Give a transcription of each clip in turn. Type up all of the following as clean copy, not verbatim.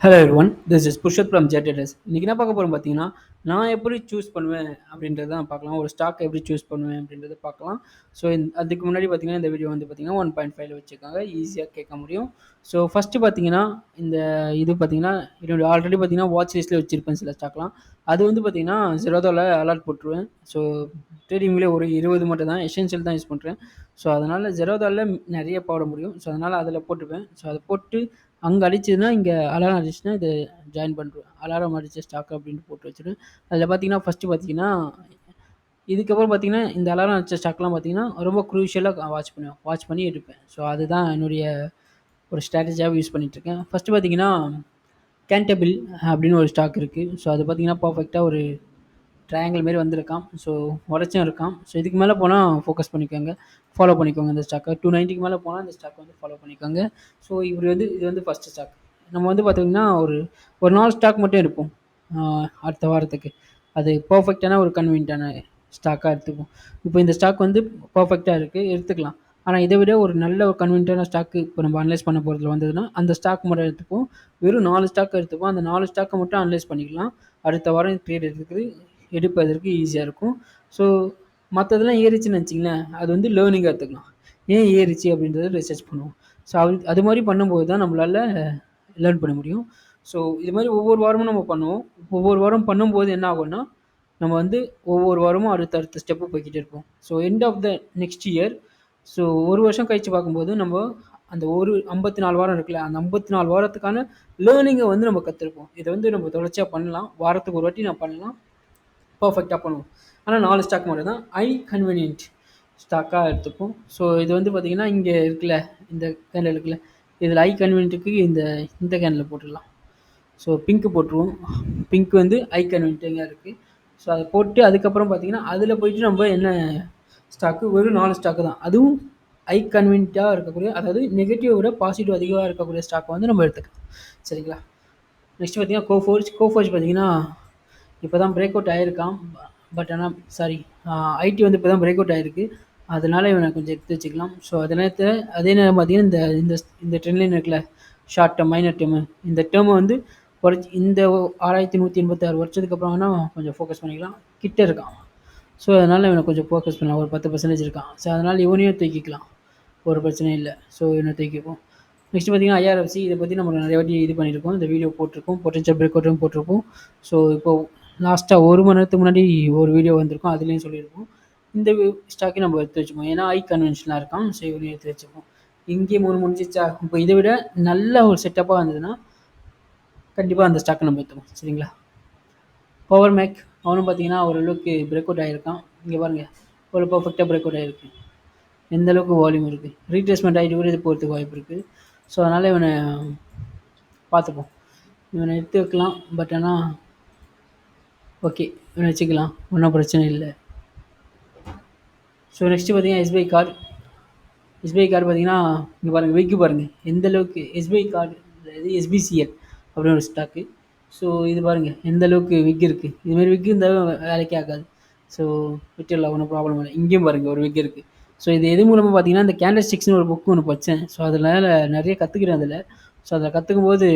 Hello everyone, this is Purushoth from ஜெட்டடஸ். இன்னைக்கு என்ன பார்க்க போறோம் பார்த்தீங்கன்னா, நான் எப்படி சூஸ் பண்ணுவேன் அப்படின்றத தான் பார்க்கலாம். ஒரு ஸ்டாக் எப்படி சூஸ் பண்ணுவேன் அப்படின்றத பார்க்கலாம். ஸோ அதுக்கு முன்னாடி பார்த்தீங்கன்னா, இந்த வீடியோ வந்து பார்த்தீங்கன்னா 1.5ல வச்சுருக்காங்க. ஈஸியாக கேட்க முடியும். ஸோ ஃபஸ்ட்டு பார்த்தீங்கன்னா, இந்த இது பார்த்தீங்கன்னா, என்னோட ஆல்ரெடி பார்த்தீங்கன்னா வாட்ச் லிஸ்ட்டில் வச்சிருப்பேன் சில ஸ்டாக்லாம். அது வந்து பார்த்தீங்கன்னா, ஜெரோதால அலாட் போட்டுருவேன். ஸோ ட்ரேடிங்லேயே ஒரு 20 மட்டும் தான் எசென்ஷியல் தான் யூஸ் பண்ணுறேன். ஸோ அதனால் ஜெரோதால நிறைய போட முடியும். ஸோ அதனால் அதில் போட்டுப்பேன். ஸோ அதை போட்டு அங்கே அடிச்சதுன்னா, இங்கே அலாரம் அடிச்சுன்னா இது ஜாயின் பண்ணிருவேன். அலாரம் அடிச்ச ஸ்டாக் அப்படின்ட்டு போட்டு வச்சுருவேன். அதில் பார்த்தீங்கன்னா, ஃபஸ்ட்டு பார்த்தீங்கன்னா, இதுக்கப்புறம் பார்த்தீங்கன்னா, இந்த அலாரம் அடிச்ச ஸ்டாக்லாம் பார்த்தீங்கன்னா, ரொம்ப க்ரூஷியலாக வாட்ச் பண்ணுவேன். வாட்ச் பண்ணி எடுப்பேன். ஸோ அதுதான் என்னுடைய ஒரு ஸ்ட்ராட்டஜியாவே யூஸ் பண்ணிட்டுருக்கேன். ஃபஸ்ட்டு பார்த்தீங்கன்னா, கேன்டபிள் அப்படின்னு ஒரு ஸ்டாக் இருக்குது. ஸோ அது பார்த்தீங்கன்னா, பர்ஃபெக்ட்டா ஒரு ட்ரையாங்கிள் மாரி வந்திருக்கான். ஸோ உடச்சும் இருக்கான். ஸோ இதுக்கு மேலே போனால் ஃபோக்கஸ் பண்ணிக்கோங்க. ஃபாலோ பண்ணிக்கோங்க இந்த ஸ்டாக்கை. 290க்கு மேலே போனால் இந்த ஸ்டாக் வந்து ஃபாலோ பண்ணிக்கோங்க. ஸோ இது வந்து ஃபஸ்ட்டு ஸ்டாக். நம்ம வந்து பார்த்தீங்கன்னா, ஒரு 4 ஸ்டாக் மட்டும் எடுப்போம் அடுத்த வாரத்துக்கு. அது பர்ஃபெக்டான ஒரு கன்வீனியன்ட்டான ஸ்டாக்காக எடுத்துப்போம். இப்போ இந்த ஸ்டாக் வந்து பர்ஃபெக்டாக இருக்குது, எடுத்துக்கலாம். ஆனால் இதை விட ஒரு நல்ல ஒரு கன்வீனியன்ட்டான ஸ்டாக்கு இப்போ நம்ம அனலைஸ் பண்ண போகிறதுல வந்ததுன்னா, அந்த ஸ்டாக் மட்டும் எடுத்துப்போம். வெறும் 4 ஸ்டாக் எடுத்துப்போம். அந்த 4 ஸ்டாக்கை மட்டும் அனலைஸ் பண்ணிக்கலாம். அடுத்த வாரம் ட்ரேட் எடுப்பதற்கு ஈஸியாக இருக்கும். ஸோ மற்றதெல்லாம் ஏறிச்சுன்னு வச்சிங்களேன், அது வந்து லேர்னிங்காக எடுத்துக்கலாம். ஏன் ஏறிச்சு அப்படின்றத ரிசர்ச் பண்ணுவோம். ஸோ அது மாதிரி பண்ணும்போது தான் நம்மளால் லேர்ன் பண்ண முடியும். ஸோ இது மாதிரி ஒவ்வொரு வாரமும் நம்ம பண்ணுவோம். ஒவ்வொரு வாரம் பண்ணும்போது என்ன ஆகும்னா, நம்ம வந்து ஒவ்வொரு வாரமும் அடுத்த ஸ்டெப்பு போய்க்கிட்டே இருப்போம். So end of the next year, so ஒரு வருஷம் கழித்து பார்க்கும்போது நம்ம அந்த ஒரு 54 வாரம் இருக்குல்ல, அந்த 54 வாரத்துக்கான லேர்னிங்கை வந்து நம்ம கற்றுருப்போம். இதை வந்து நம்ம தொடர்ச்சியாக பண்ணலாம். வாரத்துக்கு ஒரு வாட்டி நான் பண்ணலாம். பர்ஃபெக்டாக பண்ணுவோம். ஆனால் 4 ஸ்டாக் மட்டும் தான் கன்வீனியன்ட் ஸ்டாக்காக எடுத்துப்போம். ஸோ இது வந்து பார்த்திங்கன்னா, இங்கே இருக்குல்ல, இந்த கேண்டில் இருக்குல்ல, இதில் கன்வீனியன்ட்டுக்கு இந்த கேண்டில் போட்டுடலாம். ஸோ பிங்க்கு போட்டுருவோம். பிங்க் வந்து கன்வீனியன்ட்டாக இருக்குது. ஸோ அதை போட்டு அதுக்கப்புறம் பார்த்திங்கன்னா, அதில் போயிட்டு நம்ம என்ன ஸ்டாக்கு, வெறும் 4 ஸ்டாக்கு தான். அதுவும் கன்வீனியன்ட்டாக இருக்கக்கூடிய, அதாவது நெகட்டிவ் விட பாசிட்டிவ் அதிகமாக இருக்கக்கூடிய ஸ்டாக்கை வந்து நம்ம எடுத்துக்கலாம். சரிங்களா? நெக்ஸ்ட் பார்த்திங்கன்னா, கோஃபோர்ஜ் பார்த்திங்கன்னா, இப்போ தான் பிரேக் அவுட் ஆகிருக்கான். பட் ஆனால் ஐடி வந்து இப்போ தான் பிரேக் அவுட் ஆகிருக்கு. அதனால் இவனை கொஞ்சம் எடுத்து வச்சுக்கலாம். ஸோ அதே நேரம் பார்த்தீங்கன்னா, இந்த இந்த இந்த ட்ரெண்ட் லைன் இருக்குல்ல, ஷார்ட் டேர்ம், மைனர் டேர்மு, இந்த டேர்மை வந்து இந்த 6186 வருஷத்துக்கு அப்புறம் வேணால் கொஞ்சம் ஃபோக்கஸ் பண்ணிக்கலாம். கிட்ட இருக்கான். ஸோ அதனால் இவனை கொஞ்சம் ஃபோக்கஸ் பண்ணலாம். ஒரு 10% இருக்கான். ஸோ அதனால் இவனையும் தூக்கிக்கலாம். ஒரு பிரச்சனையும் இல்லை. ஸோ இவனை தூக்கிப்போம். நெக்ஸ்ட் பார்த்தீங்கன்னா, ஐஆர்எஃப்சி. இதை பற்றி நம்ம நிறைய வாட்டி இது பண்ணியிருக்கோம். இந்த வீடியோ போட்டிருக்கோம். பொட்டன்ஷியல் பிரேக் அவுட்டும் போட்டிருப்போம். ஸோ இப்போது லாஸ்ட்டாக 1 மணி நேரத்துக்கு முன்னாடி ஒரு வீடியோ வந்திருக்கும். அதுலேயும் சொல்லியிருக்கோம். இந்த ஸ்டாக்கையும் நம்ம எடுத்து வச்சுப்போம். ஏன்னா கன்வென்ஷனாக இருக்கான். ஸோ இவனையும் எடுத்து வச்சுப்போம். இங்கேயே 3 முடிஞ்சிச்சா? இப்போ இதை விட நல்ல ஒரு செட்டப்பாக இருந்ததுன்னா கண்டிப்பாக அந்த ஸ்டாக்கை நம்ம எடுத்துப்போம். சரிங்களா? பவர் மேக், அவனும் பார்த்தீங்கன்னா ஓரளவுக்கு பிரேக் அவுட் ஆகிருக்கான். இங்கே பாருங்கள், ஒரு பர்ஃபெக்டாக பிரேக் அவுட் ஆகிருக்கு. எந்த அளவுக்கு வால்யூம் இருக்குது, ரீட்ரேஸ்மெண்ட் ஆகிட்டு கூட இது போகிறதுக்கு வாய்ப்பு இருக்குது. ஸோ அதனால் இவனை பார்த்துப்போம். இவனை எடுத்து வைக்கலாம். பட் ஆனால் ஓகே, இவனை வச்சுக்கலாம், ஒன்றும் பிரச்சனை இல்லை. ஸோ நெக்ஸ்ட்டு பார்த்தீங்கன்னா, எஸ்பிஐ கார்டு பார்த்தீங்கன்னா, இங்கே பாருங்கள், விக்கு பாருங்கள் எந்த அளவுக்கு. எஸ்பிஐ கார்டு, இது எஸ்பிசிஎல் அப்படின்னு ஒரு ஸ்டாக்கு. ஸோ இது பாருங்கள் எந்த அளவுக்கு விக் இருக்குது. இதுமாரி விக் இருந்தால் வேலைக்கே ஆகாது. ஸோ விட்டுடலாம், ஒன்றும் ப்ராப்ளம் இல்லை. இங்கேயும் பாருங்கள் ஒரு விக் இருக்குது. ஸோ இது எது மூலமாக பார்த்தீங்கன்னா, இந்த கேண்டல் ஸ்டிக்ஸ்னு ஒரு புக் ஒன்று படித்தேன். ஸோ அதனால் நிறைய கற்றுக்கிறேன் அதில். ஸோ அதில் கற்றுக்கும் போது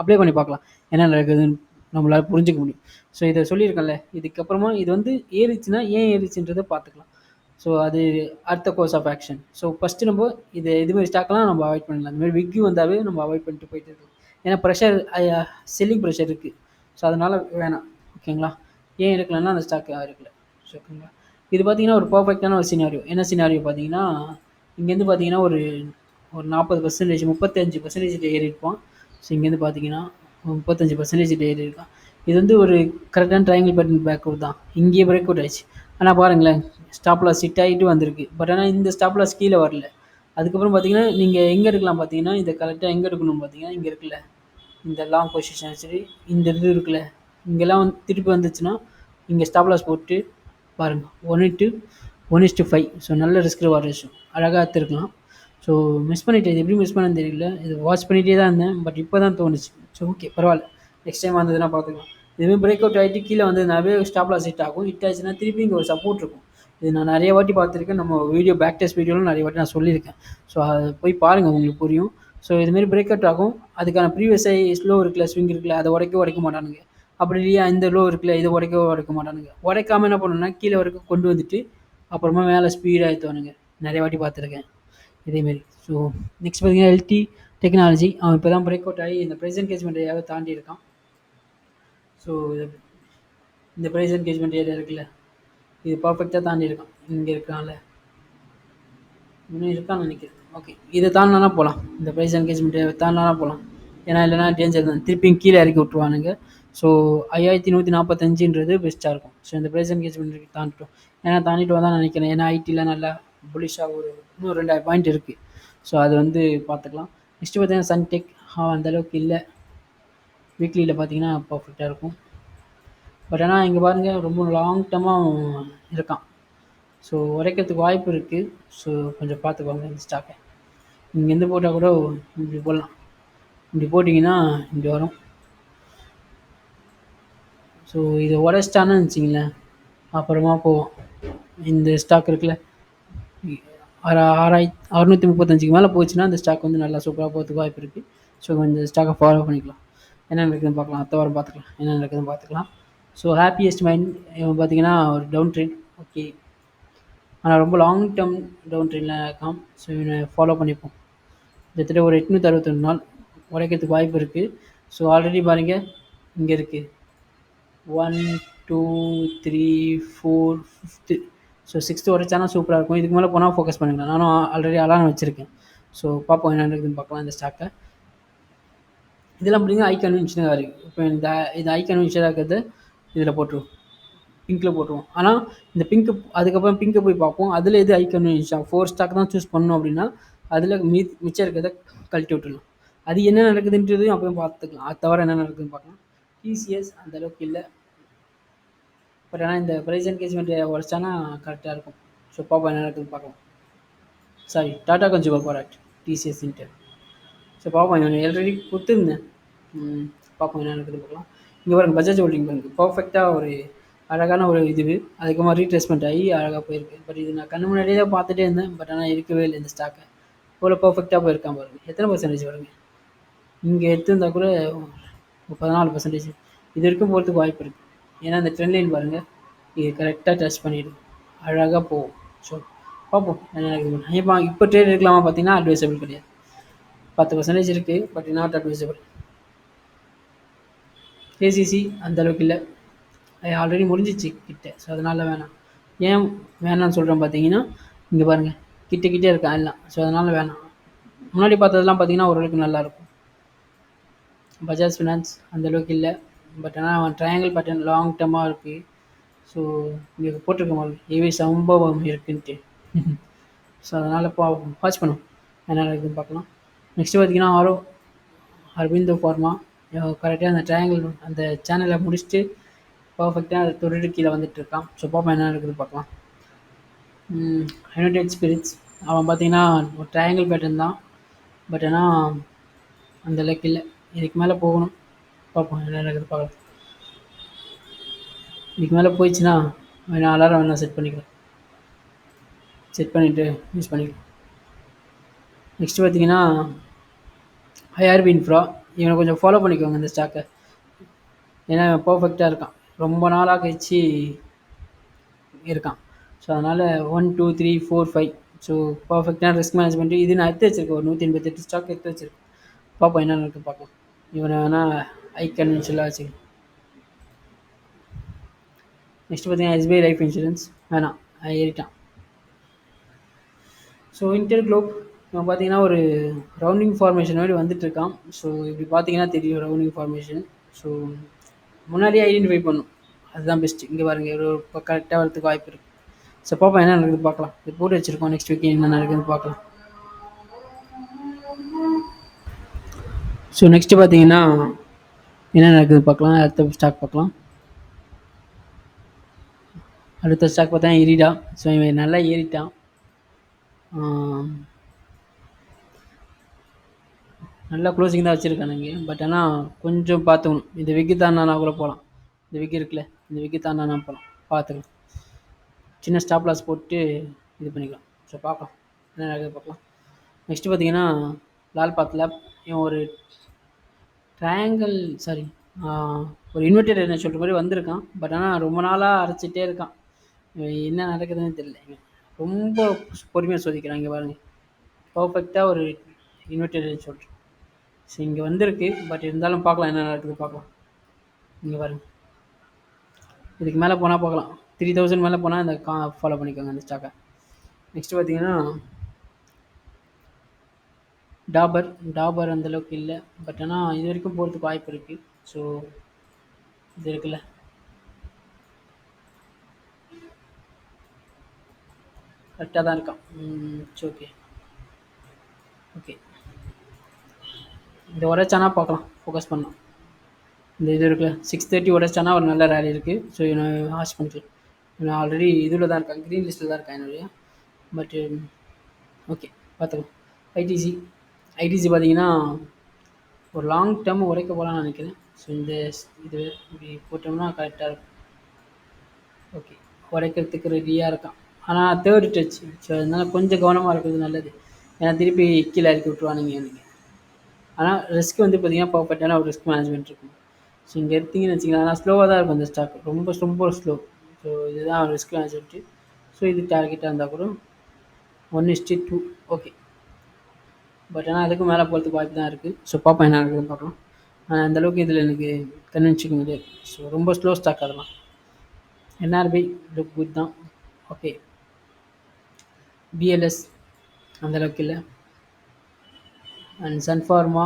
அப்ளை பண்ணி பார்க்கலாம், என்ன நடக்குதுன்னு நம்மளால் புரிஞ்சிக்க முடியும். ஸோ இதை சொல்லியிருக்கேன்ல, இதுக்கப்புறமா இது வந்து ஏறிச்சுன்னா ஏன் ஏறிச்சுன்றதை பார்த்துக்கலாம். ஸோ அது அடுத்த course of action. So first நம்ம இதுமாரி ஸ்டாக்லாம் நம்ம அவாய்ட் பண்ணிடலாம். இந்தமாதிரி விக்கு வந்தாவே நம்ம அவாய்ட் பண்ணிட்டு போயிட்டு இருக்கோம். ஏன்னா ப்ரெஷர், செல்லிங் ப்ரெஷர் இருக்குது. ஸோ அதனால் வேணாம். ஓகேங்களா? ஏன் எடுக்கலன்னா அந்த ஸ்டாக் எடுக்கல. ஸோ ஓகேங்களா? இது பார்த்திங்கன்னா ஒரு பர்ஃபெக்டான ஒரு சினாரியோ. என்ன சினாரியோ பார்த்தீங்கன்னா, இங்கேருந்து பார்த்தீங்கன்னா ஒரு 40%, 35% ஏறியிருப்பான். ஸோ இங்கேருந்து பார்த்தீங்கன்னா 35% ஏறி இருக்கான். இது வந்து ஒரு கரெக்டான ட்ரையாங்கிள் பேட்டர்ன் பேக் அவுட் தான். இங்கேயே பிரேக் அவுட் ஆயிடுச்சு. ஆனால் பாருங்களேன், ஸ்டாப் லாஸ் ஹிட் ஆகிட்டு வந்திருக்கு. பட் ஆனால் இந்த ஸ்டாப் லாஸ் கீழே வரல. அதுக்கப்புறம் பார்த்தீங்கன்னா, நீங்கள் எங்கே எடுக்கலாம் பார்த்தீங்கன்னா, இதை கரெக்டாக எங்கே எடுக்கணும் பார்த்தீங்கன்னா, இங்கே இருக்குல்ல, இந்த லாங் பொசிஷன் சரி, இந்த இது இருக்குல்ல, இங்கெல்லாம் வந்து திருப்பி வந்துச்சுன்னா இங்கே ஸ்டாப் லாஸ் போட்டு பாருங்கள், 1:5. ஸோ நல்ல ரிஸ்க் ரிவார்ட் ரேஷியோ, அழகாக எடுத்துருக்கலாம். ஸோ மிஸ் பண்ணிட்டேன். இது எப்படி மிஸ் பண்ணேன்னு தெரியல. இது வாட்ச் பண்ணிகிட்டே தான் இருந்தேன். பட் இப்போ தான் தோணுச்சு. ஸோ ஓகே, பரவாயில்ல, நெக்ஸ்ட் டைம் வந்ததுன்னா பார்த்துக்கலாம். இதுவே பிரேக் அவுட் ஆகிட்டு கீழே வந்ததுனாவே ஸ்டாப் லாஸ் ஹிட் ஆகும். ஹிட் ஆச்சுன்னா திருப்பி இங்கே ஒரு சப்போர்ட் இருக்கும். இது நான் நிறைய வாட்டி பார்த்துருக்கேன். நம்ம வீடியோ பேக் டெஸ்ட் வீடியோவில் நிறைய வாட்டி நான் சொல்லியிருக்கேன். ஸோ அதை போய் பாருங்கள், உங்களுக்கு புரியும். ஸோ இதுமாரி பிரேக் அவுட் ஆகும். அதுக்கான ப்ரீவியஸ் லோ இருக்குல்ல, ஸ்விங் இருக்குல்ல, அதை உடைக்க மாட்டானுங்க. அப்படி இல்லையா இந்த லோ இருக்குல்ல, இதை உடைக்க மாட்டானுங்க. உடைக்காம என்ன பண்ணணும்னா கீழே வரைக்கும் கொண்டு வந்துட்டு அப்புறமா மேலே ஸ்பீடாக ஏற்றுவானுங்க. நிறைய வாட்டி பார்த்துருக்கேன் இதேமாரி. ஸோ நெக்ஸ்ட் பார்த்தீங்கன்னா எல்டி டெக்னாலஜி. அவன் இப்போ தான் பிரேக் அவுட் ஆகி இந்த ப்ரைஸ் என்கேஜ்மெண்ட் ஏரியாவை தாண்டி இருக்கான். ஸோ இந்த ப்ரைஸ் என்கேஜ்மெண்ட் ஏரியா இருக்குல்ல, இது பர்ஃபெக்டாக தாண்டி இருக்கான். இங்கே இருக்கான்ல, இன்னும் இருக்கான்னு நினைக்கிறேன். ஓகே, இதை தாண்டினா போகலாம். இந்த ப்ரைஸ் என்கேஜ்மெண்ட் தாண்டினா போகலாம். ஏன்னா இல்லைனா டேஞ்சர் தான், திருப்பியும் கீழே இறக்கி விட்ருவானுங்க. ஸோ 5145ன்றது பெஸ்ட்டாக இருக்கும். ஸோ இந்த ப்ரைஸ் என்கேஜ்மெண்ட் தாண்டிட்டோம். ஏன்னா தாண்டிட்டு தான் நினைக்கிறேன். ஏன்னா ஐடியில் நல்லா புலிஷாக ஒரு இன்னும் 2000 பாயிண்ட் இருக்குது. ஸோ அது வந்து பார்த்துக்கலாம். நெக்ஸ்ட்டு பார்த்தீங்கன்னா சன்டெக் அந்தளவுக்கு இல்லை. வீக்லியில் பார்த்தீங்கன்னா பர்ஃபெக்டாக இருக்கும். பட் ஆனால் இங்கே பாருங்கள் ரொம்ப லாங் டர்மாக இருக்கான். ஸோ உடைக்கிறதுக்கு வாய்ப்பு இருக்குது. ஸோ கொஞ்சம் பார்த்துக்கோங்க இந்த ஸ்டாக்கை. இங்கேருந்து போட்டால் கூட இப்படி போடலாம். இப்படி போட்டிங்கன்னா இப்படி வரும். ஸோ இதை உடைச்சிட்டான்னு வச்சிங்களேன், அப்புறமா போவோம். இந்த ஸ்டாக் இருக்குல்ல, 635க்கு மேலே போச்சுன்னா அந்த ஸ்டாக் வந்து நல்லா சூப்பராக போகிறதுக்கு வாய்ப்பு இருக்குது. ஸோ இந்த ஸ்டாக்கை ஃபாலோ பண்ணிக்கலாம். என்ன நடக்குதுன்னு பார்க்கலாம். அடுத்த வாரம் பார்த்துக்கலாம் என்ன நடக்குதுன்னு பார்த்துக்கலாம். ஸோ ஹாப்பியஸ்ட் மைண்ட் பார்த்தீங்கன்னா ஒரு டவுன் ட்ரெண்ட். ஓகே, ஆனால் ரொம்ப லாங் டேர்ம் டவுன் ட்ரெண்டில் இருக்கான். ஸோ இவனை ஃபாலோ பண்ணிப்போம். கிட்டத்தட்ட ஒரு 861 நாள் உடைக்கிறதுக்கு வாய்ப்பு இருக்குது. ஸோ ஆல்ரெடி பாருங்கள் இங்கே இருக்குது 1 2 3 4 5. ஸோ 6th உடைச்சானா சூப்பராக இருக்கும். இதுக்கு மேலே போனால் ஃபோக்கஸ் பண்ணிக்கலாம். நானும் ஆல்ரெடி அலாரம் வச்சுருக்கேன். ஸோ பார்ப்போம் என்ன நடக்குதுன்னு பார்க்கலாம் இந்த ஸ்டாக்கை. இதெல்லாம் பார்த்தீங்கன்னா ஐ கன்வென்ஷனாக இருக்குது. இப்போ இந்த ஐ கன்வென்ஷனாக இருக்கிறது இதில் போட்டுருவோம், பிங்க்கில் போட்டுருவோம். ஆனால் இந்த பிங்க்கு அதுக்கப்புறம் பிங்க்கை போய் பார்ப்போம். அதில் எது ஐ கன்வென்ஷன் 4 ஸ்டாக் தான் சூஸ் பண்ணணும் அப்படின்னா அதில் மிச்சம் இருக்கிறத கழட்டி விட்டுடலாம். அது என்ன நடக்குதுன்றதையும் அப்பயும் பார்த்துக்கலாம். அது தவிர என்ன நடக்குதுன்னு பார்க்கலாம். டிசிஎஸ் அந்தளவுக்கு இல்லை. பட் ஆனால் இந்த ப்ரைஸ் என்கேஜ்மெண்ட் உடச்சானா கரெக்டாக இருக்கும். ஸோ பார்ப்போம் என்ன நடக்குதுன்னு பார்க்கலாம். Sorry, Tata consumer product TCS inter. So பார்ப்போம், இவன் ஆல்ரெடி கொடுத்துருந்தேன். பார்ப்போம் என்ன நடக்குது பார்க்கலாம். இங்கே பாருங்கள் பஜாஜ் ஹோல்டிங் பாருங்க, பர்ஃபெக்டாக ஒரு அழகான ஒரு இது. அதுக்கப்புறமா ரீட்ரேஸ்மெண்ட் ஆகி அழகாக போயிருக்கு. பட் இது நான் கண்ணு முன்னாடியே தான் பார்த்துட்டே இருந்தேன். பட் ஆனால் இருக்கவே இல்லை இந்த ஸ்டாக்கை. இவ்வளோ பர்ஃபெக்டாக போயிருக்கான் பாருங்கள். எத்தனை பர்சன்டேஜ் வருங்க இங்கே எடுத்துருந்தால் கூட 14%. இது வரைக்கும் போகிறதுக்கு வாய்ப்பு இருக்குது. ஏன்னா இந்த ட்ரெண்ட் லைன் பாருங்கள், இது கரெக்டாக டச் பண்ணிவிடும், அழகாக போகும். ஸோ பார்ப்போம் என்ன நடக்குது. இப்போ ட்ரேட் எடுக்கலாமா பார்த்தீங்கன்னா அட்வைசபிள் கிடையாது. 10% இருக்குது, பட் நாட் அட்வைசபிள். ஏசிசி அந்தளவுக்கு இல்லை, ஆல்ரெடி முடிஞ்சிச்சு கிட்ட. ஸோ அதனால் வேணாம். ஏன் வேணான்னு சொல்கிறேன் பார்த்தீங்கன்னா இங்கே பாருங்கள் கிட்டே இருக்கா எல்லாம். ஸோ அதனால் வேணாம். முன்னாடி பார்த்ததெல்லாம் பார்த்தீங்கன்னா ஓரளவுக்கு நல்லாயிருக்கும். பஜாஜ் ஃபினான்ஸ் அந்தளவுக்கு இல்லை. பட் ஆனால் அவன் ட்ரையாங்கிள் பேட்டர்ன் லாங் டர்மாக இருக்குது. ஸோ இங்கே போட்டிருக்க மாதிரி ஏவி சம்பவம் இருக்குன்ட்டு. ஸோ அதனால் வாட்ச் பண்ணும் என்ன நடக்குதுன்னு பார்க்கலாம். நெக்ஸ்ட்டு பார்த்தீங்கன்னா அரவிந்தோ ஃபார்மா கரெக்டாக அந்த ட்ரையாங்கிள் அந்த சேனலை முடிச்சுட்டு பர்ஃபெக்டாக அதை தொழிட்டு கீழே வந்துட்டுருக்கான். ஸோ பார்ப்போம் என்ன நடக்குதுன்னு பார்க்கலாம். யுனைடெட் ஸ்பிரிட்ஸ் அவன் பார்த்தீங்கன்னா ஒரு ட்ரையாங்கிள் பேட்டர்ன் தான். பட் ஆனால் அந்தளவுக்கு இல்லை. இதுக்கு மேலே போகணும். பார்ப்போம் என்ன நடக்குது பார்க்கலாம். இதுக்கு மேலே போயிடுச்சுன்னா வேணா அலாரம் வேணா செட் பண்ணிக்கலாம். செட் பண்ணிவிட்டு யூஸ் பண்ணிக்கலாம். நெக்ஸ்ட்டு பார்த்தீங்கன்னா ஐஆர்பி இன்ஃப்ரா. இவனை கொஞ்சம் ஃபாலோ பண்ணிக்கோங்க இந்த ஸ்டாக்கை. ஏன்னா பர்ஃபெக்டாக இருக்கான், ரொம்ப நாளாக கழிச்சு இருக்கான். ஸோ அதனால் 1 2 3 4 5. ஸோ பர்ஃபெக்டான ரிஸ்க் மேனேஜ்மெண்ட்டு. இது நான் எடுத்து வச்சுருக்கேன், ஒரு 188 ஸ்டாக் எடுத்து வச்சுருக்கேன். பார்ப்போம் என்ன நடக்குது பார்க்கலாம். இவனை வேணால் ஐ கன்வென்ஷனாக வச்சுக்கணும். நெக்ஸ்ட் பார்த்தீங்கன்னா எஸ்பிஐ லைஃப் இன்சூரன்ஸ் வேணாம், ஏறிட்டான். ஸோ இன்டர் குளோப் இவன் பார்த்தீங்கன்னா ஒரு ரவுண்டிங் ஃபார்மேஷன் மாதிரி வந்துட்டுருக்கான். ஸோ இப்படி பார்த்தீங்கன்னா தெரியும் ரவுண்டிங் ஃபார்மேஷன். ஸோ முன்னாடியே ஐடென்டிஃபை பண்ணும், அதுதான் பெஸ்ட்டு. இங்கே பாருங்கள் ஒரு கரெக்டாக வரதுக்கு வாய்ப்பு இருக்குது. ஸோ பார்ப்போம் என்ன நடக்குது பார்க்கலாம். இது போட்டு வச்சுருக்கோம், நெக்ஸ்ட் வீக் என்ன நடக்குதுன்னு பார்க்கலாம். ஸோ நெக்ஸ்ட்டு பார்த்தீங்கன்னா என்ன நடக்குது பார்க்கலாம். அடுத்த ஸ்டாக் பார்க்கலாம். அடுத்த ஸ்டாக் பார்த்தா இரிடா. ஸோ இவன் நல்லா ஏறிட்டான். நல்லா க்ளோசிங் தான் வச்சுருக்கானுங்க. பட் ஆனால் கொஞ்சம் பார்த்துக்கணும். இந்த விக்கி தாண்டானா கூட போகலாம். இந்த விக்கி இருக்குல்ல, இந்த விக்கி தாண்டானா போகலாம், பார்த்துக்கலாம். சின்ன ஸ்டாப் லாஸ் போட்டு இது பண்ணிக்கலாம். ஸோ பார்க்கலாம் என்ன நடக்குது பார்க்கலாம். நெக்ஸ்ட்டு பார்த்தீங்கன்னா லால் பாத்தில் இவன் ஒரு ட்ரையாங்கிள் சாரி ஒரு இன்வெர்டட் என்ன சொல்கிற மாதிரி வந்திருக்கான். பட் ஆனால் ரொம்ப நாளாக அரைச்சிட்டே இருக்கான். இவன் என்ன நடக்குதுன்னு தெரியல. இவன் ரொம்ப பொறுமையாக சோதிக்கிறான். இங்கே பாருங்க, பர்ஃபெக்டாக ஒரு இன்வெர்டட் சொல்கிறேன். ஸோ இங்கே வந்திருக்கு. பட் இருந்தாலும் பார்க்கலாம் என்ன நடக்குது பார்க்கலாம். இங்கே பாருங்க, இதுக்கு மேலே போனால் பார்க்கலாம். 3000 மேலே போனால் இந்த ஃபாலோ பண்ணிக்கோங்க அந்த ஸ்டாக்கை. நெக்ஸ்ட் பார்த்தீங்கன்னா டாபர். டாபர் அந்தளவுக்கு இல்லை. பட் ஆனால் இது வரைக்கும் போகிறதுக்கு வாய்ப்பு இருக்குது. ஸோ இது இருக்குல்ல, கரெக்டாக தான் இருக்கான். It's okay. ஓகே, இந்த உடச்சானா பார்க்கலாம், ஃபோக்கஸ் பண்ணலாம். இந்த இது இருக்குல்ல 630 உடச்சானா ஒரு நல்ல ரேலி இருக்குது. ஸோ இவனை வாட்ச் பண்ணிக்கலாம். இவன் ஆல்ரெடி இதில் தான் இருக்கான், க்ரீன் லிஸ்ட்டில் தான் இருக்கான் என்னுடைய. பட்டு ஓகே, பார்த்துக்கலாம். ஐடிசி. ஐடிசி பார்த்தீங்கன்னா ஒரு லாங் டேர்ம் உடைக்க போகலான்னு நினைக்கிறேன். ஸோ இந்த இது இப்படி போட்டோம்னா கரெக்டாக இருக்கும். ஓகே, உடைக்கிறதுக்கு ரெடியாக இருக்கான். ஆனால் தேர்டு டச், ஸோ அதனால் கொஞ்சம் கவனமாக இருக்கிறது நல்லது. ஏன்னா திருப்பி கீழே இறக்கி விட்ருவானுங்க எனக்கு. ஆனால் ரிஸ்க் வந்து பார்த்தீங்கன்னா பர்ஃபெக்டான ஒரு ரிஸ்க் மேனேஜ்மெண்ட் இருக்கும். ஸோ இங்கே எடுத்தீங்கன்னு வச்சிங்கன்னா, ஆனால் ஸ்லோவாக தான் இருக்கும் இந்த ஸ்டாக், ரொம்ப ரொம்ப ஸ்லோ. ஸோ இதுதான் ரிஸ்க் மேனேஜ்மெண்ட்டு. ஸோ இது டார்கெட்டாக இருந்தால் கூட 1:2 ஓகே. பட் ஆனால் அதுக்கும் மேலே போகிறதுக்கு வாய்ப்பு தான் இருக்குது. ஸோ பார்ப்போம் என்ன நடக்குதுன்னு பார்க்கலாம். அந்தளவுக்கு இதில் எனக்கு கன்வின்சிங் முடியாது. ஸோ ரொம்ப ஸ்லோ ஸ்டாக் அதெல்லாம். என்ஆர்பி லுக் குட் தான். ஓகே, பிஎல்எஸ் அந்தளவுக்கு இல்லை. அண்ட் சன்ஃபார்மா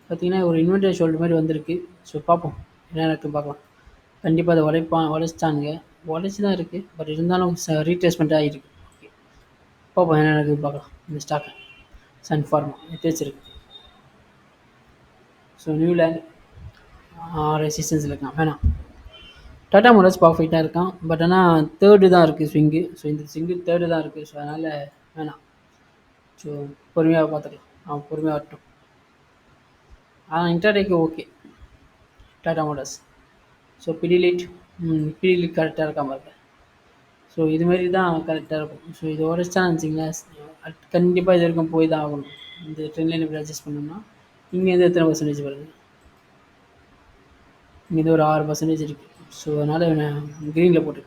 பார்த்தீங்கன்னா ஒரு இன்வெர்டர் ஷோல்டர் மாதிரி வந்திருக்கு. ஸோ பார்ப்போம் என்ன நடக்குதுன்னு பார்க்கலாம். கண்டிப்பாக அதை உடைச்சிட்டானுங்க. உடைச்சி தான் இருக்குது. பட் இருந்தாலும் ரீட்ரேஸ்மெண்ட் ஆகிருக்கு. ஓகே, பார்ப்போம் என்ன நடக்குதுன்னு பார்க்கலாம். இந்த ஸ்டாக்கை சன்ஃபார்மா தேய்ச்சிருக்கு. ஸோ நியூலேண்ட் ரெசிஸ்டன்ஸில் இருக்கான், வேணாம். டாடா மோட்டார்ஸ் பர்ஃபெக்டாக இருக்கான். பட் ஆனால் தேர்டு தான் இருக்குது ஸ்விங்கு. ஸோ இந்த ஸ்விங்கு தேர்டு தான் இருக்குது. ஸோ அதனால் வேணாம். ஸோ பொறுமையாக பார்த்துக்கலாம், அவன் பொறுமையாக வரட்டும். ஆனால் இன்டர்டேக்கு okay Tata Motors. So Pidilite கரெக்டாக இருக்கான் பாருங்க. ஸோ இதுமாரி தான் கரெக்டாக இருக்கும். ஸோ இது உடச்சான்னு வச்சிங்களேன், கண்டிப்பாக இது வரைக்கும் போய் தான் ஆகணும். இந்த ட்ரெண்ட் லைன் இப்படி அட்ஜஸ்ட் பண்ணோம்னா இங்கேருந்து எத்தனை பர்சன்டேஜ் வருது, இங்கே ஒரு 6% இருக்குது. ஸோ அதனால் க்ரீனில் போட்டு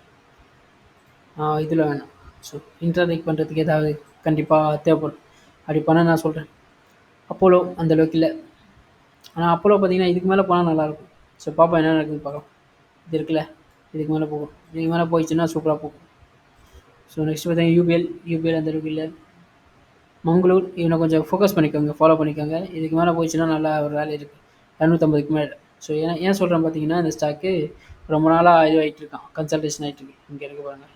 இதில் வேணாம். ஸோ இன்டர்டேக் பண்ணுறதுக்கு ஏதாவது கண்டிப்பாக தேவைப்படும். அப்படி பண்ண நான் சொல்கிறேன். அப்போலோ அந்தளவுக்கு இல்லை. ஆனால் அப்போலோ பார்த்தீங்கன்னா இதுக்கு மேலே போனால் நல்லாயிருக்கும். ஸோ பார்ப்போம் என்ன நடக்குதுன்னு பார்க்கலாம். இது இருக்குல்ல, இதுக்கு மேலே போகும். இதுக்கு மேலே போயிடுச்சுன்னா சூப்பராக போகும். ஸோ நெக்ஸ்ட் பார்த்தீங்கன்னா யூபிஎல் அந்தளவுக்கு இல்லை. மங்களூர் இவனை கொஞ்சம் ஃபோக்கஸ் பண்ணிக்கோங்க, ஃபாலோ பண்ணிக்கோங்க. இதுக்கு மேலே போயிடுச்சுன்னா நல்லா ஒரு வேலை இருக்குது, 250க்கு மேலே. ஸோ ஏன் சொல்கிறேன் பார்த்தீங்கன்னா, இந்த ஸ்டாக்கு ரொம்ப நாளாக இது ஆகிட்டு இருக்கான், கன்சல்டேஷன் ஆகிட்டு இருக்கு. இங்கே இருக்க பாருங்கள்,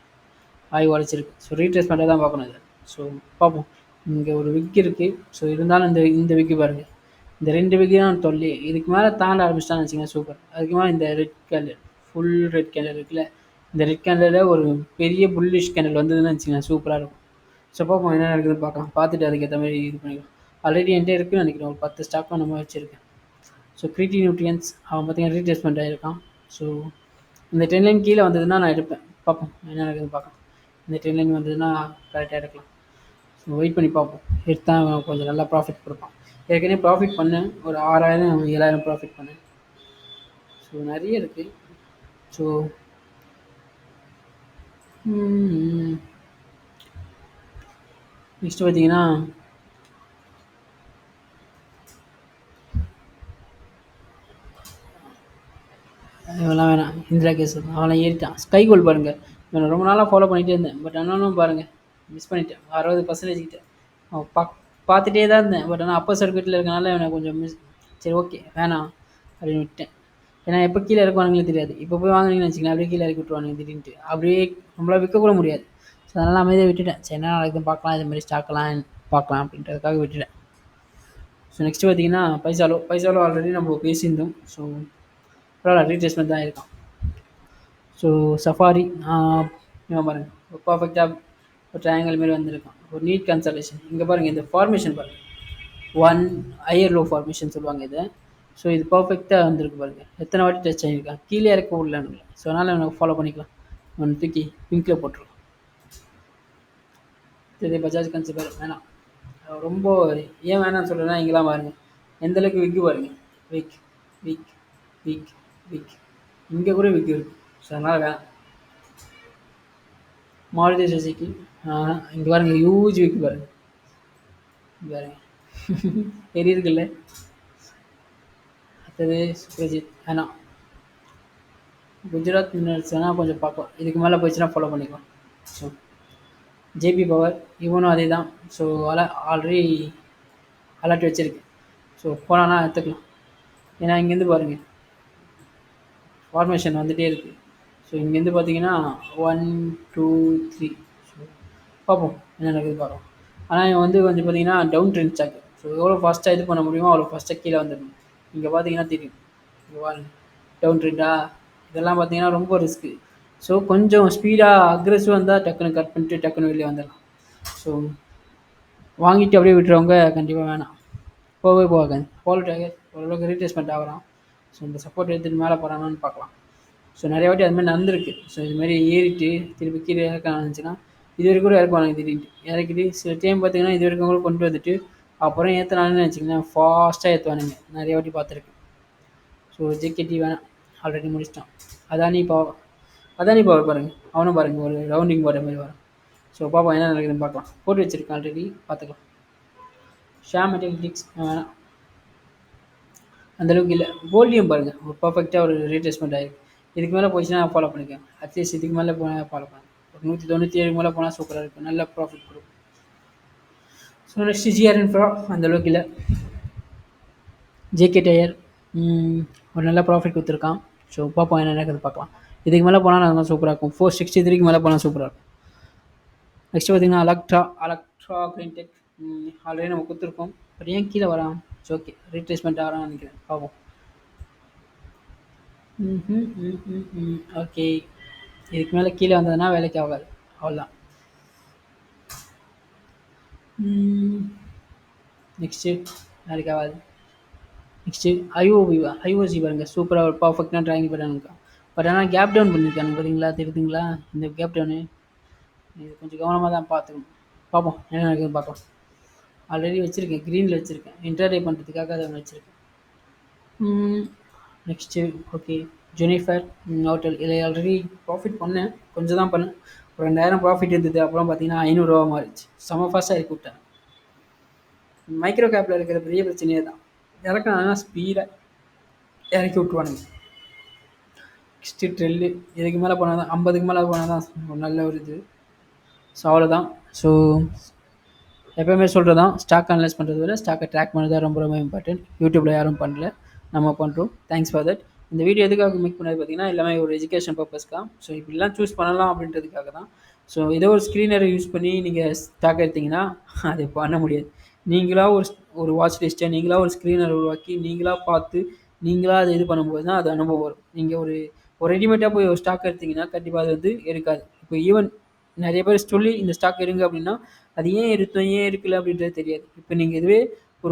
ஆய்வு உழைச்சிருக்கு. ஸோ ரீட்ரேஸ்மெண்ட்டாக தான் பார்க்கணும் இது. ஸோ பார்ப்போம். இங்கே ஒரு விக் இருக்குது. ஸோ இருந்தாலும் இந்த விக்கு பாருங்கள், இந்த 2 விக்கு தான் தொல்லி. இதுக்கு மேலே தாண்ட ஆரம்பிச்சிட்டான்னு வச்சிங்கன்னா சூப்பர். அதுக்கு மேலே இந்த red candle, full red candle இருக்குல்ல, இந்த ரெட் கேண்டில் ஒரு பெரிய புல்லிஷ் கேண்டில் வந்ததுன்னு வச்சிங்கன்னா சூப்பராக இருக்கும். ஸோ பார்ப்போம் என்ன நடக்குதுன்னு பார்க்கலாம். பார்த்துட்டு அதுக்கேற்ற மாதிரி இது பண்ணிக்கலாம். ஆல்ரெடி என்கிட்ட இருக்குன்னு நினைக்கிறேன், ஒரு 10 ஸ்டாக் நம்ம வச்சுருக்கேன். ஸோ கிரிட்டி நியூட்ரியன்ஸ் அவன் பார்த்தீங்கன்னா ரீட்ரேஸ்மெண்ட் ஆகிருக்கான். ஸோ இந்த ட்ரெண்ட் லைன் கீழே வந்ததுன்னா நான் எடுப்பேன். பார்ப்போம் என்ன நடக்குதுன்னு பார்க்கலாம். இந்த ட்ரெண்ட் லைன் வந்ததுன்னா கரெக்டாக எடுக்கலாம். ஸோ வெயிட் பண்ணி பார்ப்போம். எடுத்தால் கொஞ்சம் நல்லா ப்ராஃபிட் கொடுப்பான். ஏற்கனவே ப்ராஃபிட் பண்ணேன், ஒரு 6000 7000 ப்ராஃபிட் பண்ணேன். ஸோ நிறைய இருக்குது. ஸோ நெக்ஸ்ட்டு பார்த்தீங்கன்னா இவெல்லாம் வேணாம். இந்திரா கேஸ் அவனை ஏறிட்டான். ஸ்கை கோல்டு பாருங்கள், இவனை ரொம்ப நாளாக ஃபாலோ பண்ணிகிட்டே இருந்தேன். பட் ஆனாலும் பாருங்கள் மிஸ் பண்ணிட்டேன். 60% கிட்ட அவன் பார்த்துட்டே தான் இருந்தேன். பட் ஆனால் அப்பர் சர்க்கியூட்டில் இருக்கனால இவனை கொஞ்சம் சரி ஓகே வேணாம் அப்படின்னு விட்டேன். ஏன்னா எப்போ கீழே இறக்குவானுங்களே தெரியாது. இப்போ போய் வாங்கினீங்கன்னு வச்சுக்கலாம், அப்படியே கீழே இறக்கி விட்டுருவானுங்க திடீர்னு. அப்படியே நம்மளால் விற்கக்கூட முடியாது. ஸோ அதனால் அமைதியாக விட்டுட்டேன். சரி என்ன நடக்குதுன்னு பார்க்கலாம், இது மாதிரி ஸ்டாக்கெல்லாம் பார்க்கலாம் அப்படின்றதுக்காக விட்டுட்டேன். ஸோ நெக்ஸ்ட்டு பார்த்தீங்கன்னா பைசாலோ ஆல்ரெடி நம்ம பேசியிருந்தோம். ஸோ பரவாயில்ல, ரீட்ரேஸ்மெண்ட் தான் இருக்கான். ஸோ சஃபாரி இவன் பாருங்கள், ஒரு பர்ஃபெக்டாக ஒரு ட்ரையாங்கிள் மாரி வந்திருக்கான். ஒரு நீட் கன்சல்டேஷன். இங்கே பாருங்கள், இந்த ஃபார்மேஷன் பாருங்கள், 1 ஹையர் லோ ஃபார்மேஷன் சொல்லுவாங்க இதை. ஸோ இது பர்ஃபெக்டாக வந்திருக்கு பாருங்கள். எத்தனை வாட்டி டச் ஆகிருக்கான், கீழே இறக்க விடலன்னு. ஸோ அதனால் எனக்கு ஃபாலோ பண்ணிக்கலாம். ஒன்று தூக்கி பிங்கில் போட்டுருவோம். இது பஜாஜ் கன்சியூமர் வேணாம். ரொம்ப ஏன் வேணாம்னு சொல்கிறேன்னா இங்கெல்லாம் பாருங்க எந்த அளவுக்கு விக்கு பாருங்க. விக் விக் விக் விக் இங்கே கூட விக்கு இருக்கு. ஸோ அதனால் வேணாம். மாருதி சுசுக்கி இங்கே பாருங்க ஹியூஜ் விக்கு பாருங்க. இங்க பாருங்க பெரிய இருக்குல்ல. அடுத்தது சுப்ரஜித் வேணாம். குஜராத் மினரல்ஸ் வேணால் கொஞ்சம் பார்க்கலாம். இதுக்கு மேலே போயிடுச்சுன்னா ஃபாலோ பண்ணிக்கலாம். ஸோ ஜேபி பவர் இவனும் அதே தான். ஸோ ஆல்ரெடி அலர்ட் வச்சுருக்கு. ஸோ போனான்னா எடுத்துக்கலாம். ஏன்னா இங்கேருந்து பாருங்கள் ஃபார்மேஷன் வந்துகிட்டே இருக்குது. ஸோ இங்கேருந்து பார்த்தீங்கன்னா 1 2 3 ஸோ பார்ப்போம் என்ன நடக்குது பார்க்கலாம். ஆனால் இவன் வந்து கொஞ்சம் பார்த்தீங்கன்னா டவுன் ட்ரெண்ட் ஸ்டாக். ஸோ எவ்வளோ ஃபாஸ்ட்டாக இது பண்ண முடியுமோ அவ்வளோ ஃபாஸ்ட்டாக கீழே வந்துடணும். இங்கே பார்த்தீங்கன்னா தெரியும். இங்கே பாருங்க டவுன் ட்ரெண்டா இதெல்லாம் பார்த்தீங்கன்னா ரொம்ப ரிஸ்க்கு. ஸோ கொஞ்சம் ஸ்பீடாக அக்ரெசிவாக இருந்தால் டக்குன்னு கட் பண்ணிட்டு டக்குன்னு வெளியே வந்துடலாம். ஸோ வாங்கிட்டு அப்படியே விட்டுறவங்க கண்டிப்பாக வேணாம். போகவே போகாது. போலோ டேகர் ஓரளவுக்கு ரீட்ரேஸ்மெண்ட் ஆகிறான். ஸோ இந்த சப்போர்ட் எடுத்துகிட்டு மேலே போகிறானான்னு பார்க்கலாம். ஸோ நிறைய வாட்டி அது மாதிரி நடந்திருக்கு. ஸோ இதுமாரி ஏறிட்டு திருப்பி கீழே இறக்க ஆரம்பிச்சுன்னா இது வரைக்கும் கூட இறக்குவாங்க. திடீர்னு இறக்கிட்டு சில டைம் பார்த்தீங்கன்னா இது வரைக்கும் கூட கொண்டு வந்துட்டு அப்புறம் ஏற்றினான்னு வச்சுக்கோங்களேன் ஃபாஸ்ட்டாக ஏற்றுவானுங்க. நிறைய வாட்டி பார்த்துருக்கு. ஸோ ஜேகேடி வேணாம், ஆல்ரெடி முடிச்சிட்டான். அதானி பவர் பாருங்கள், அவனும் பாருங்கள் ஒரு ரவுண்டிங் போகிற மாதிரி வரும். ஸோ பார்ப்போம் என்ன நடக்குதுன்னு பார்க்கலாம். போட்டு வச்சுருக்கேன் ஆல்ரெடி, பார்த்துக்கலாம். ஷாம் மெட்டலிக்ஸ் வேணாம், அந்தளவுக்கு இல்லை. கோல்டியம் பாருங்கள் ஒரு பர்ஃபெக்டாக ஒரு ரீட்ரேஸ்மெண்ட் ஆகிருக்கு. இதுக்கு மேலே போயிடுச்சுன்னா ஃபாலோ பண்ணிக்கேன். அட்லீஸ்ட் இதுக்கு மேலே போனால் ஃபாலோ பண்ணேன். ஒரு 197 மேலே போனால் சூப்பராக இருக்கும், நல்ல ப்ராஃபிட் கொடுக்கும். ஸோ நெக்ஸ்ட் ஜிஆர் இன்ஃப்ரா அந்தளவுக்கு இல்லை. ஜேகே டயர் ஒரு நல்ல ப்ராஃபிட் கொடுத்துருக்கான். ஸோ பார்ப்போம் என்ன நடக்குது பார்க்கலாம். இதுக்கு மேலே போனால் நல்லா சூப்பராக இருக்கும். 463 மேலே போனால் சூப்பராக இருக்கும். நெக்ஸ்ட் பார்த்தீங்கன்னா அலக்ட்ரா கிரீன்டெக் ஆல்ரெடி நம்ம கொடுத்துருக்கோம். பட் ஏன் கீழே வரான்? ஸோ ஓகே ரீட்ரேஸ்மெண்ட் ஆகிறான்னு நினைக்கிறேன், பார்ப்போம். ஓகே இதுக்கு மேலே கீழே வந்ததுன்னா வேலைக்கு ஆகாது, அவ்வளோதான். நெக்ஸ்ட்டு வேலைக்கு ஆகாது. நெக்ஸ்ட்டு ஐஓசி பாருங்கள் சூப்பராக ஒரு பர்ஃபெக்டாக ட்ராயிங் பண்ணானுக்கா. பட் ஆனால் கேப் டவுன் பண்ணியிருக்காங்க பார்த்தீங்களா, தெரியுதுங்களா இந்த கேப் டவுனு? இது கொஞ்சம் கவனமாக தான் பார்த்துக்கணும். பார்ப்போம் என்ன நடக்குதுன்னு பார்க்கலாம். ஆல்ரெடி வச்சுருக்கேன், க்ரீனில் வச்சுருக்கேன், இன்டர்டே பண்ணுறதுக்காக அதை வச்சுருக்கேன். நெக்ஸ்ட்டு ஓகே ஜெனிஃபர் ஹோட்டல் இதில் ஆல்ரெடி ப்ராஃபிட் பண்ணேன், கொஞ்சம் தான் பண்ணேன். ஒரு 2000 ப்ராஃபிட் இருந்தது. அப்புறம் பார்த்தீங்கன்னா 500 மாறிடுச்சு. செம்ம ஃபாஸ்ட்டாக இறக்கி விட்டேன். மைக்ரோ கேப்பில் இருக்கிற பெரிய பிரச்சனையே தான், இறக்கினா ஸ்பீடாக இறக்கி விட்டுருவானுங்க. நெக்ஸ்ட்டு ட்ரெல்லு இதுக்கு மேலே போனால் தான் 50க்கு மேலே போனால் தான் ஒரு நல்ல ஒரு இது. ஸோ அவ்வளோதான். ஸோ எப்போயுமே சொல்கிறது தான், ஸ்டாக் அனலைஸ் பண்ணுறத விட ஸ்டாக்கை ட்ராக் பண்ணுறது தான் ரொம்ப ரொம்ப இம்பார்ட்டன்ட். யூடியூப்பில் யாரும் பண்ணல, நம்ம பண்ணுறோம். Thanks for that. இந்த வீடியோ எதுக்காக மேக் பண்ணது பார்த்தீங்கன்னா எல்லாமே ஒரு எஜுகேஷன் பர்பஸ்க்காக. ஸோ இப்படிலாம் சூஸ் பண்ணலாம் அப்படின்றதுக்காக தான். ஸோ ஏதோ ஒரு ஸ்க்ரீனரை யூஸ் பண்ணி நீங்கள் ஸ்டாக் எடுத்திங்கன்னா அது பண்ண முடியாது. நீங்களாக ஒரு வாட்ச் லிஸ்ட்டை நீங்களாக ஒரு ஸ்க்ரீனர் உருவாக்கி நீங்களாக பார்த்து நீங்களாக அதை இது பண்ணும்போது தான் அது அனுபவம் வரும். நீங்கள் ஒரு ரெடிமேடாக போய் ஒரு ஸ்டாக் எடுத்திங்கன்னா கண்டிப்பாக அது வந்து எடுக்காது. இப்போ ஈவன் நிறைய பேர் சொல்லி இந்த ஸ்டாக் எடுங்க அப்படின்னா அது ஏன் எடுத்தோம் ஏன் எடுக்கல அப்படின்றது தெரியாது. இப்போ நீங்கள் இதுவே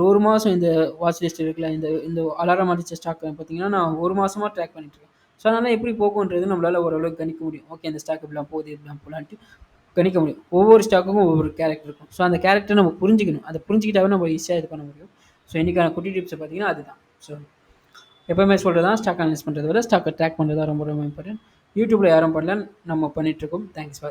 ஒரு மாதம் இந்த வாட்ச் லிஸ்ட் இருக்குல்ல, இந்த அலாரம் அடித்த ஸ்டாக் பார்த்தீங்கன்னா நான் ஒரு மாதமாக ட்ராக் பண்ணிட்டுருக்கேன். ஸோ அதனால் எப்படி போகுன்றது நம்மளால் ஓரளவுக்கு கணிக்க முடியும். ஓகே இந்த ஸ்டாக் இப்படிலாம் போகுது இப்படிலாம் போகலான்ட்டு கணிக்க முடியும். ஒவ்வொரு ஸ்டாக்குக்கும் ஒவ்வொரு கேரக்டர் இருக்கும். ஸோ அந்த கேரக்டரை நம்ம புரிஞ்சிக்கணும். அதை புரிஞ்சிக்கிட்டாவே நம்ம ஈஸியாக இது பண்ண முடியும். ஸோ இன்றைக்கான குட்டி டிப்ஸை பார்த்தீங்கன்னா அதுதான். ஸோ எப்போவுமே சொல்கிறது தான், ஸ்டாக் அனலைஸ் பண்ணுறத விட ஸ்டாக்கை ட்ராக் பண்ணுறது தான் ரொம்ப ரொம்ப இம்பார்ட்டன்ட். யூடியூப்பில் யாரும் பண்ணல, நம்ம பண்ணிகிட்ருக்கோம். Thanks for